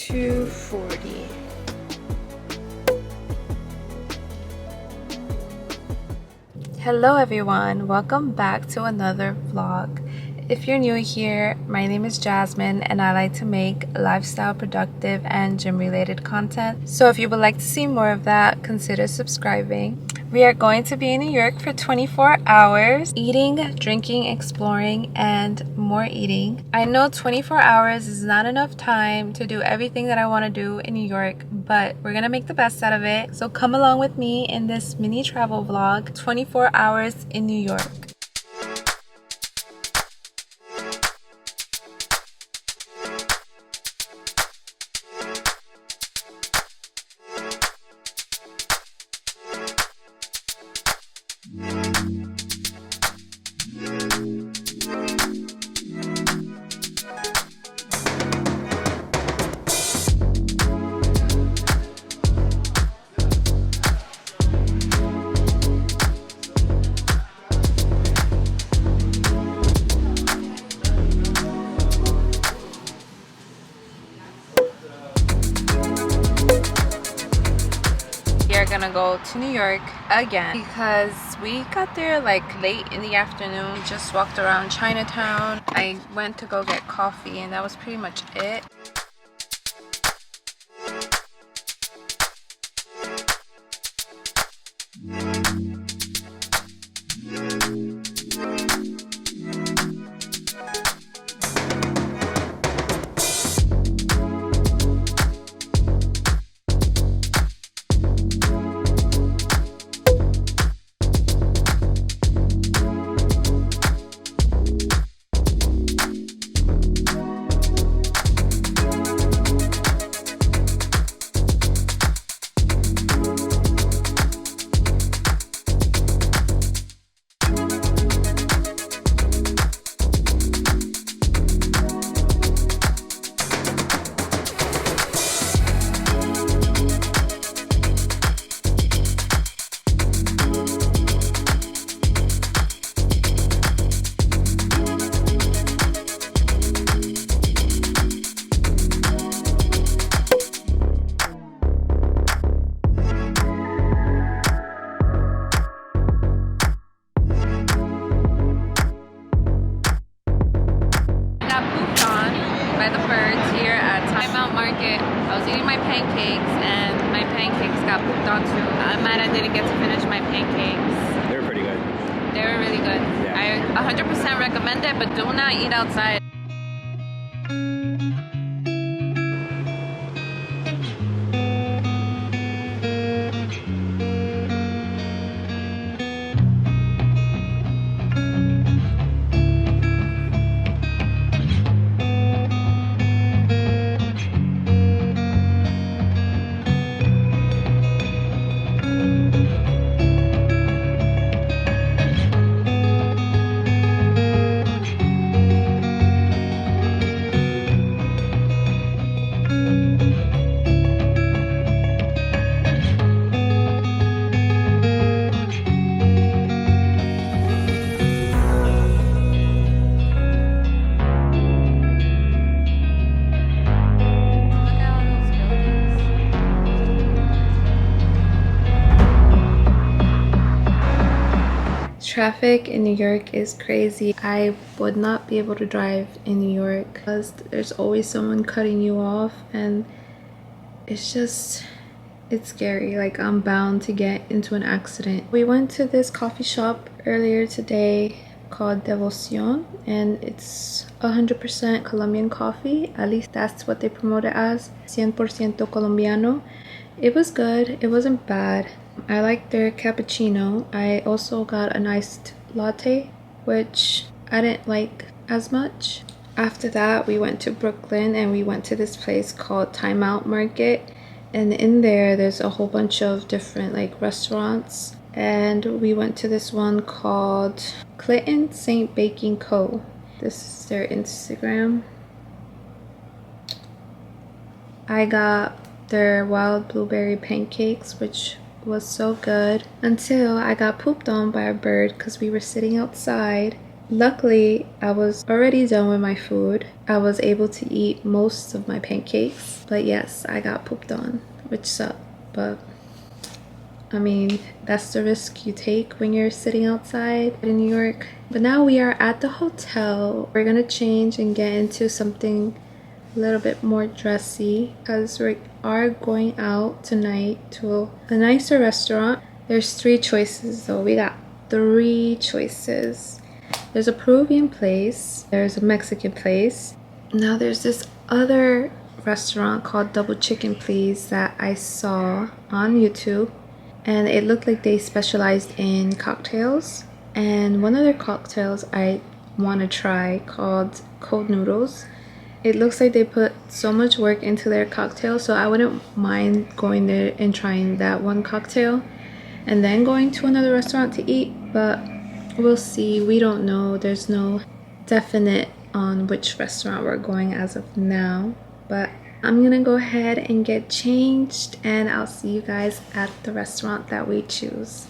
240. Hello everyone, welcome back to another vlog. If you're new here, my name is Jasmine and I like to make lifestyle, productive, and gym related content. So if you would like to see more of that, consider subscribing. We are going to be in New York for 24 hours, eating, drinking, exploring, and more eating. I know 24 hours is not enough time to do everything that I want to do in New York, but we're gonna make the best out of it. So come along with me in this mini travel vlog, 24 hours in New York. Gonna go to New York again because we got there like late in the afternoon. Just walked around Chinatown. I went to go get coffee and that was pretty much it. I was eating my pancakes and my pancakes got pooped onto. I'm mad I didn't get to finish my pancakes. They were pretty good. They were really good. Yeah. I 100% recommend it, but do not eat outside. Traffic in New York is crazy. I would not be able to drive in New York because there's always someone cutting you off and it's scary. Like I'm bound to get into an accident. We went to this coffee shop earlier today called Devoción and it's 100% Colombian coffee. At least that's what they promote it as. 100% Colombiano. It was good. It wasn't bad. I like their cappuccino. I also got an iced latte, which I didn't like as much. After that, we went to Brooklyn and we went to this place called Time Out Market. And in there's a whole bunch of different like restaurants. And we went to this one called Clinton St. Baking Co. This is their Instagram. I got their wild blueberry pancakes, which was so good until I got pooped on by a bird because we were sitting outside Luckily, I was already done with my food. I was able to eat most of my pancakes. But yes, I got pooped on, which sucked. But I mean, that's the risk you take when you're sitting outside in New York. But now we are at the hotel. We're gonna change and get into something a little bit more dressy because we are going out tonight to a nicer restaurant. There's 3 choices though. We got 3 choices. There's a Peruvian place, there's a Mexican place. Now there's this other restaurant called Double Chicken Please that I saw on YouTube, and it looked like they specialized in cocktails. And one of their cocktails I want to try called cold noodles. It looks like they put so much work into their cocktail, so I wouldn't mind going there and trying that one cocktail and then going to another restaurant to eat, but we'll see. We don't know. There's no definite on which restaurant we're going as of now, but I'm gonna go ahead and get changed and I'll see you guys at the restaurant that we choose.